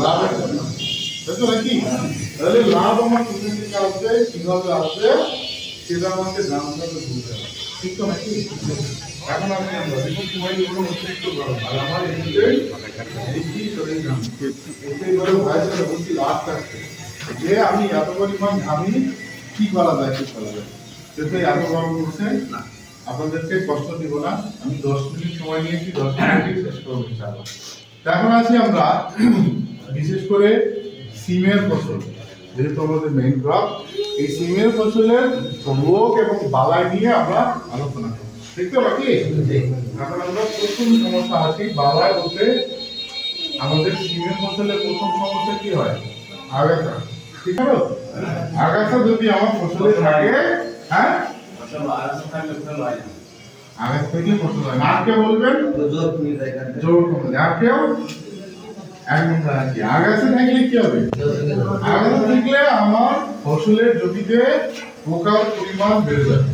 লাভের জন্য, তাই তো নাকি? তাহলে লাভ আমার কোথা থেকে আসবে, কিভাবে আসবে, সেটা আমাকে জানতে হবে, বুঝতে হবে, ঠিক তো নাকি? এখন আমি দেখুন সময় কোনো অতিরিক্ত গরম আর আমার এমনিতেই বেশি শরীর ঘাম, এতেই বড় ভাইয়ের বলছি লাভ থাকছে যে আমি এত পরিমাণ ঘামি, কি করা যায়, কি করা যায়, সেটা এত গরম করছে না। আপনাদেরকে কষ্ট দিব না, আমি 10 মিনিট সময় নিয়েছি, 10 মিনিটই শেষ করবো ইনশাআল্লাহ। এখন আছি আমরা বিশেষ করে সিমের ফসল, যেহেতু আমাদের মেইন ক্রপ, এই সিমের ফসলের রোগ এবং বালাই নিয়ে আমরা আলোচনা করব, ঠিক তো নাকি? এখন আমরা প্রথম সমস্যা আছে বালাই বলতে আমাদের সিমের ফসলের প্রথম সমস্যা কি হয়? আগাছা, ঠিক আছে? আগাছা যদি আমার ফসলে থাকে, হ্যাঁ আগাছা থেকে ফসল হয় না। আর কে বলবেন? জোর কমে যায়। আর কেউ? একদম রাখি। আগাছা থাকলে কি হবে? আগাছা থাকলে আমার ফসলের জমিতে পোকার পরিমাণ বেড়ে যাবে,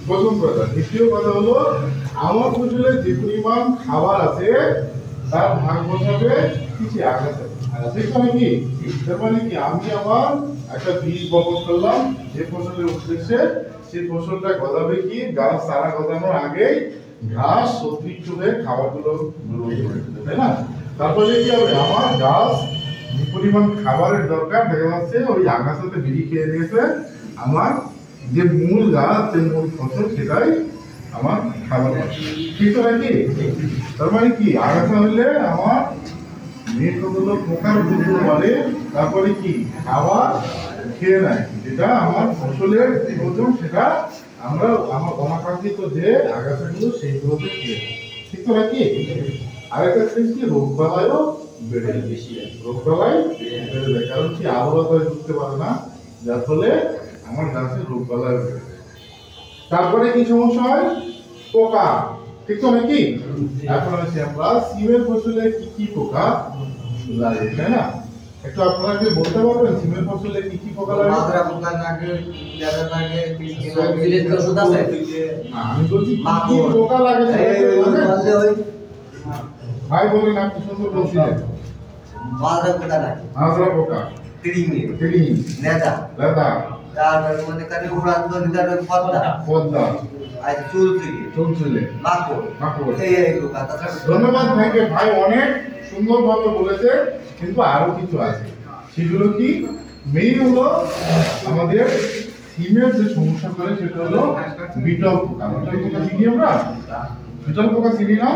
প্রথম কথা। দ্বিতীয় কথা হলো আমার ফসলে যে পরিমাণ খাবার আছে তার ভাগ বসাবে কিছু আগাছা, ঠিক আছে নাকি? তার মানে কি আমি আমার একটা বীজ বপন করলাম যে ফসলের উদ্দেশ্যে, সেই ফসলটা গজাবে কি গাছ চারা গজানোর আগেই ঘাস অতিরিক্ত হয়ে খাবারগুলো গ্রহণ করে ফেলবে, তাই না? তারপরে কি হবে, আমার গাছ যে পরিমাণ খাবারের দরকার দেখা যাচ্ছে ওই আগাছাতে বিড়ি খেয়ে নিয়েছে, আমার যে মূল গাছ যে মূল ফসল সেটাই আমার খাবার পাচ্ছে, ঠিক তো নাকি? তার মানে কি আগাছা হলে আমার মেন হলো পোকার উপদ্রব বাড়ে, তারপরে কি খাবার খেয়ে নেয়, যেটা আমার ফসলের যে ওজন সেটা আমরা আমার অনাকাঙ্ক্ষিত যে আগাছাগুলো সেইগুলোকে খেয়ে নেয়, ঠিক তো নাকি? আরেকটা জিনিস কি রোগ বালাইও বেড়ে যায়, বেশি রোগ বালাই বেড়ে যায়, কারণ কি আবহাওয়া বুঝতে পারে না, যার ফলে আমার গাছের রোগ বালাই বেড়ে যায়। তারপরে কি সমস্যা হয়? পোকা, ঠিক তো নাকি? এখন আছে আমরা সিমের ফসলে কি কি পোকা লাগে, তাই না? একটু আপনারা কি বলতে পারবেন সিমের ফসলে কি কি পোকা লাগে? মাজরা পোকা লাগে, লেদা লাগে, পিলকি লাগে, দিলের ওষুধ আছে? না, আমি বলছি কি কি পোকা লাগে ভাই বলেন, আপনি সুন্দর বলছিলেন। মাজরা পোকা লাগে, মাজরা পোকা, তিড়িমি, লেদা, তারপরে মনে করেন উড়ান্ত নিদার পদ্মা, আর চুলচুলে, মাকড়, এই পোকা। ধন্যবাদ ভাইকে, ভাই অনেক সুন্দরভাবে বলেছে, কিন্তু আরো কিছু আছে। সেগুলো কি? মেইন হলো আমাদের সিমের যে সমস্যা করে সেটা হলো বিটল পোকা। বিটল পোকা চিনি আমরা? বিটল পোকা চিনি না?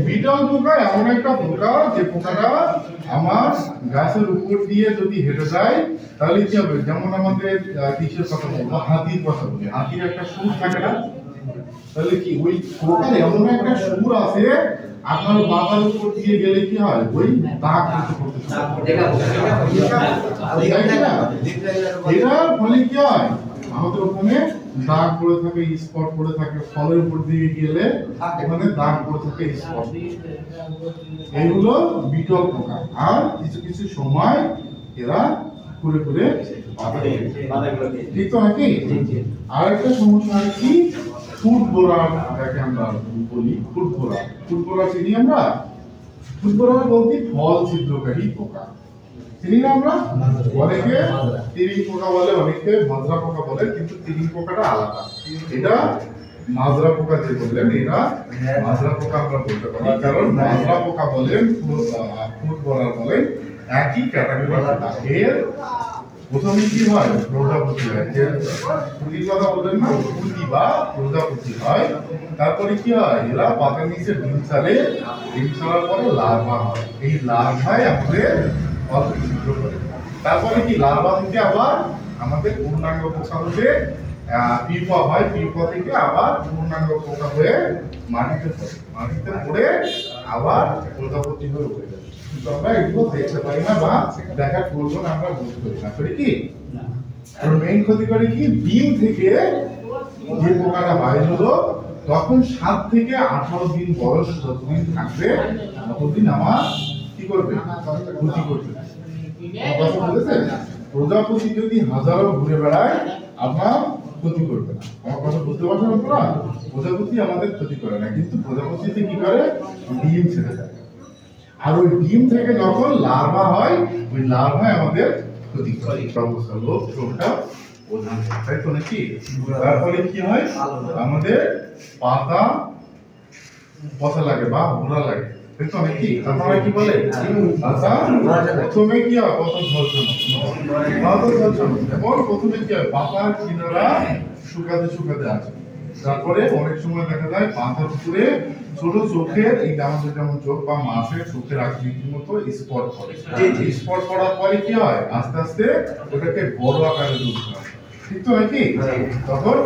বিটল পোকা এমন একটা পোকা যে পোকাটা আমার গাছের উপর দিয়ে যদি হেঁটে যায় তাহলে কি হবে? যেমন আমাদের কিসের কথা বলবো, হাতির কথা বলি, হাতির একটা সুর থাকে না? তাহলে কি ওই পোকার এমন একটা সুর আছে, আপনার মাথার উপর দিয়ে গেলে কি হয়? ওই দাগ করতে এটার ফলে কি হয়? আমাদের ওখানে দাগ পড়ে থাকে, স্পট পড়ে থাকে, ফলের উপর দিয়ে গেলে ওখানে দাগ পড়ে থাকে, স্পট। এইগুলো বিটল পোকা। আর কিছু কিছু সময় এরা ঘুরে ঘুরে ঠিক তো নাকি? আরেকটা সমস্যা হয় কি? ফুট বোরা, যাকে আমরা বলি ফুট বোরা। ফুট বোরা চিনি আমরা? ফুট বোরা বলতে ফল ছিদ্রকারী পোকা, চিনি না আমরা? অনেকে তিরিং পোকা বলে, অনেকে মাজরা পোকা বলে, কিন্তু তিরিং পোকাটা আলাদা। এটা মাজরা পোকা যে বললেন, এটা মাজরা পোকা আমরা বলতে পারি, কারণ মাজরা পোকা বলেন ফুট বোরা বলেন একই ক্যাটাগরি। এর প্রথমে কি হয়? প্রজাপতি হয়, যে ফুটির কথা বললেন না, ফুটি বা প্রজাপতি হয়। তারপরে কি হয়? এরা পাতার নিচে ডিম ছাড়ে, ডিম ছাড়ার পরে লার্ভা হয়। এই লার্ভায় আমাদের ফল ছিদ্র করে। তারপরে কি লার্ভা থেকে আবার আমাদের পূর্ণাঙ্গ পোকা হতে পিউপা হয়, পিউপা থেকে আবার পূর্ণাঙ্গ পোকা হয়ে মাটিতে পড়ে, মাটিতে পড়ে আবার প্রজাপতি হয়ে উঠে যায়। কিন্তু আমরা এগুলো দেখতে পাই না বা দেখার প্রয়োজন আমরা বুঝতে পারি না, করি কি? মেইন ক্ষতি করে কি? ডিম থেকে যে পোকাটা বাইর হলো তখন 7 থেকে 18 দিন বয়স যতদিন থাকবে ততদিন আমার কি করবে? ক্ষতি করবে। কথা বলেছেন? প্রজাপতি যদি হাজারো ঘুরে বেড়ায় আপনার ক্ষতি করবে না। আমার কথা বুঝতে পারছেন আপনারা? প্রজাপতি আমাদের ক্ষতি করে না, কিন্তু প্রজাপতিতে কি করে? ডিম ছেড়ে দেয়। আর ওই ডিম থেকে যখন লার্ভা হয় ওই লার্ভা আমাদের ক্ষতি করে লোক চোখটা প্রধান তাই তো নাকি তারপরে কি হয় আমাদের পাতা পচা লাগে বা ঘোরা লাগে তাই তো নাকি আপনারা কি বলে পাতা প্রথমে কি হয় প্রথম ঝলঝল এবং প্রথমে কি হয় পাতার কিনারা শুকাতে শুকাতে আছে তারপরে অনেক সময় দেখা যায় পাতার উপরে ছোট চোখের এই আমাদের যেমন চোখ বা মাছের চোখের আকৃতির মতো স্পট পড়ে এই স্পট পড়ার পরে কি হয় আস্তে আস্তে ওটাকে বড় আকারে রূপ হয় ঠিক তো নাকি তখন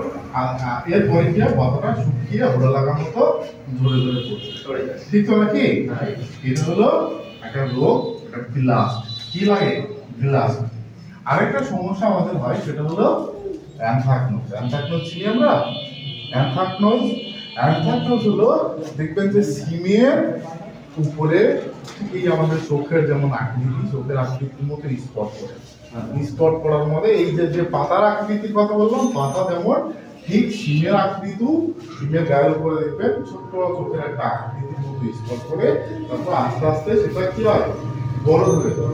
এরপরে কি হয় পাতাটা শুকিয়ে হলো লাগা মতো ধরে ধরে পড়ছে ঠিক তো নাকি এটা হলো একটা রোগ একটা ব্লাস্ট কি লাগে ব্লাস্ট আরেকটা সমস্যা আমাদের হয় সেটা হলো অ্যানথ্রাকনোজ অ্যানথ্রাকনোজ চিনি আমরা অ্যানথ্রাকনোজ হলো দেখবেন যে সিমের উপরে এই আমাদের চোখের যেমন আকৃতি চোখের আকৃতির মতো স্পট পড়ে স্পট পড়ার মধ্যে এই যে পাতার আকৃতির কথা বললাম পাতা যেমন ঠিক সিমের আকৃতি সিমের গায়ের উপরে দেখবেন ছোট্ট চোখের একটা আকৃতির মতো স্পট পড়ে তারপর আস্তে আস্তে সেটা কি হয় বড় হয়ে যায়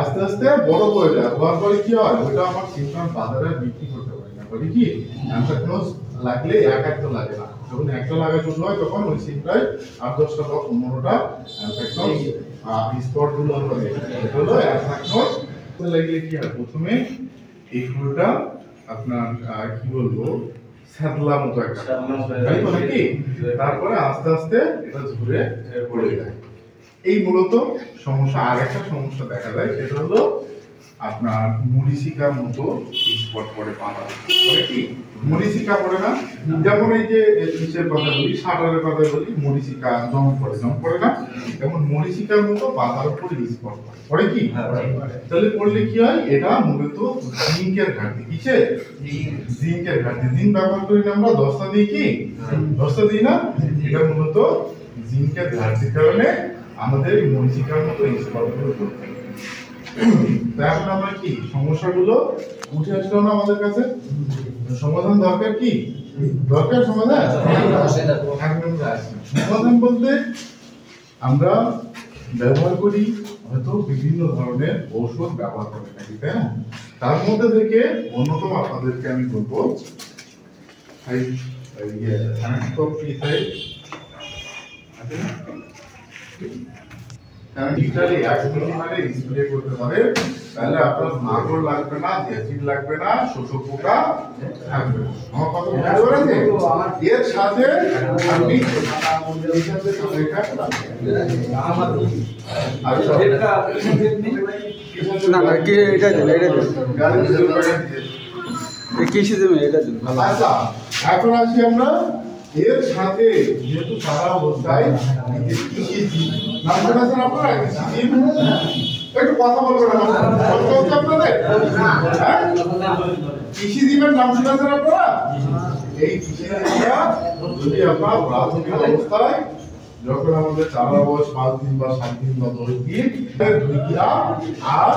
আস্তে আস্তে বড় হয়ে যায় হওয়ার পরে কি হয় ওটা আমার সিমটম বাজারে বিক্রি করতে পারি না বলি কি অ্যানথ্রাকনোজ লাগলে একটা লাগে না যখন একটা লাগা শুরু হয় তখন ওই সিমটাই 8-10টা বা 15টা অ্যানথ্রাকনোজ স্পট গুলো হবে এটা হলো অ্যানথ্রাকনোজ লাগলে কি হয় প্রথমে এই ফুলটা আপনার কি বলবো স্যাদলা মতো একটা তাই তো নাকি তারপরে আস্তে আস্তে এটা ঝরে পড়ে যায় এই মূলত সমস্যা আর একটা সমস্যা দেখা যায় সেটা হলো আপনার মরিচিকার মতো স্পট পড়ে পাতা পড়ে কি মরিচিকা পড়ে না যেমন এই যে কিসের কথা বলি শাটারের কথা বলি মরিচিকা জম পড়ে না যেমন মরিচিকার মতো পাতার উপরে স্পট পড়ে কি তাহলে পড়লে কি হয় এটা মূলত জিঙ্কের ঘাটতি কিসের জিঙ্কের ঘাটতি জিঙ্ক ব্যবহার করি না আমরা দস্তা দিই কি দস্তা দিই না এটা মূলত জিঙ্কের ঘাটতির কারণে আমাদের মরিচিকার মতো স্পটগুলো করতে এখন আমরা কি সমস্যাগুলো উঠে আসলো না আমাদের কাছে সমাধান দরকার কি দরকার সমাধান সমাধান বলতে আমরা ব্যবহার করি হয়তো বিভিন্ন ধরনের ঔষধ ব্যবহার করে থাকি তাই না তার মধ্যে থেকে অন্যতম আপনাদেরকে আমি বলবো লিটারে 1 মিলি মানে স্প্রে করতে পারে তাহলে আপনার মাকড় লাগবে না অ্যাসিড লাগবে না শোষক পোকা থাকবে না আমার কথা বুঝতে পেরেছেন এর সাথে আপনি না না কি এটা দেন কৃষি জমি এটা দেন আচ্ছা এখন আসি আমরা এর সাথে যেহেতু সারা অবস্থায় কৃষি নাম জানেন আপনারা একটু কথা বলবেন আপনাদের কৃষি জীবের নাম শুনেছেন আপনারা এই কৃষি জীবটা যদি আপনার প্রাথমিক অবস্থায় যখন আমাদের চারা বয়স 5 দিন বা 7 দিন বা 10 দিন 2 গ্রাম আর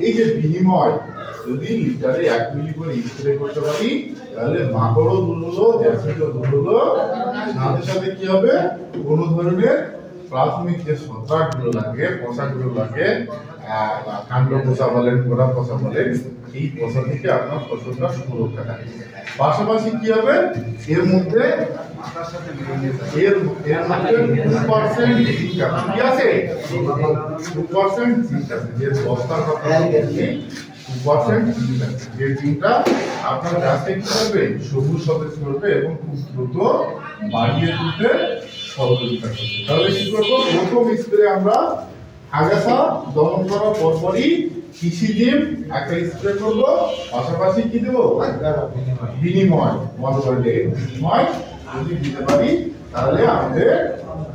এই যে বিনিময় যদি লিটারে 1 মিলি করে স্প্রে করতে পারি তাহলে মাকড়ও দূর হলো অ্যাসিডও দূর হলো সাথে সাথে কি হবে কোন ধরনের প্রাথমিক যে ছত্রাকগুলো লাগে পচাগুলো লাগে কাণ্ড পচা বলেন গোড়া পচা বলেন এই পচা থেকে আপনার ফসলটা সুরক্ষা থাকে পাশাপাশি কি হবে এর মধ্যে এর মধ্যে 2% জিঙ্ক কি আছে 2% জিঙ্ক আছে যে বস্তার কথা বলছি 2% জিঙ্ক আছে যে জিঙ্কটা আপনার গাছে কি করবে সবুজ সতেজ করবে এবং খুব দ্রুত বাড়িয়ে তুলতে সহযোগিতা করবে তাহলে কি করবো প্রথম স্প্রে আমরা আগাছা দমন করার পরপরই কৃষিজীব একটা স্প্রে করবো পাশাপাশি কি দেবো বিনিময় বিনিময় যদি দিতে পারি তাহলে আমাদের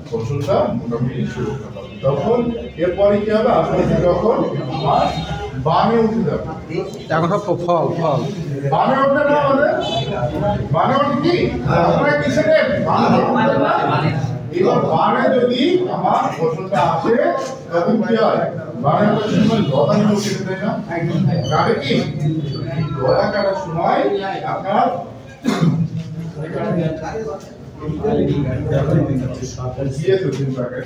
ফসলটা মোটামুটি সুরক্ষা পাবে তখন এরপরে কি হবে আপনার যখন আমার বামে উঠে যাবে এখন সব ফল ফল বামে ওঠে না আমাদের বামে ওঠে কি আপনারা কিসে দেন এবার বামে যদি আমার ফসলটা আসে তখন কি হয় বামে ওঠার সময় লতা উঠে যেতে না কাটে কি লতা কাটার সময় আপনার দিয়েছো 3 প্যাকেট।